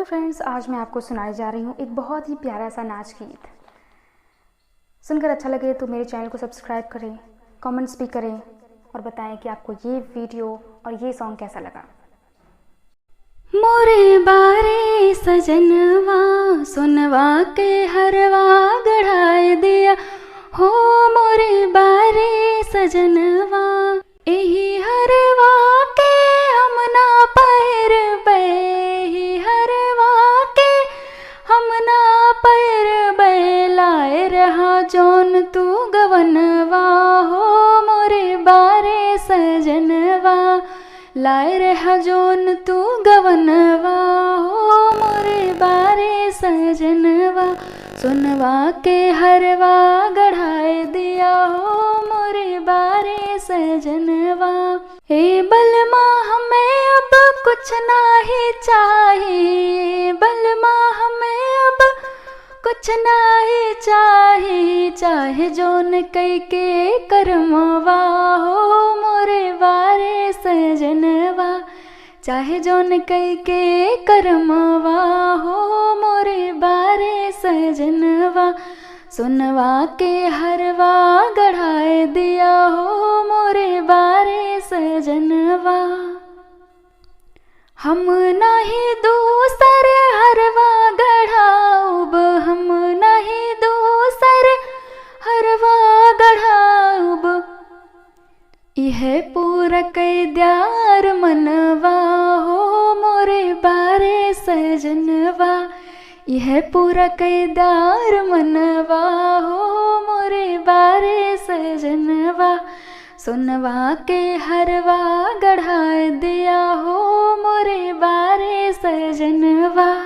Hello friends, आज मैं आपको सुनाने जा रही हूँ एक बहुत ही प्यारा सा नाच गीत। सुनकर अच्छा लगे तो मेरे चैनल को सब्सक्राइब करें, कमेंट्स भी करें और बताएं कि आपको ये वीडियो और ये सॉन्ग कैसा लगा। मोरे बारे सजनवा सुनवा के हरवा गढ़ाए दिया हो। मोरे बारे सजनवा एही हरवा के हम ना पहिर बे, हरवा के हम ना पहिर बे। लाए रहा जोन तू गवनवा हो मोरे बारे सजनवा। लाए रहा जोन तू गवनवा हो मोरे बारे सजनवा। सुनवा के हरवा गढ़ाए दिया हो मोरे बारे सजनवा। हे बलमा हमें अब कुछ नाही चाहिए, बलमा हमें अब कुछ नाही चाहिए। चाहे जोन कई के करमवा हो मोरे बारे सजनवा। चाहे जोन कई के करमवा हो मोरे बारे सजनवा। सुनवा के हरवा गढ़ाए दिया हो मोरे बारे सजनवा। हम नहीं दूसर हरवा गढ़ाऊब, हम नहीं दूसर हरवा गढ़ाऊब। यह पूरा कैद्यार मनवा हो मोरे बारे सजनवा। यह पूरा कैदार मनवा हो मोरे बारे सजनवा। सुनवा के हरवा गढ़ा दिया हो मोरे बारे सजनवा।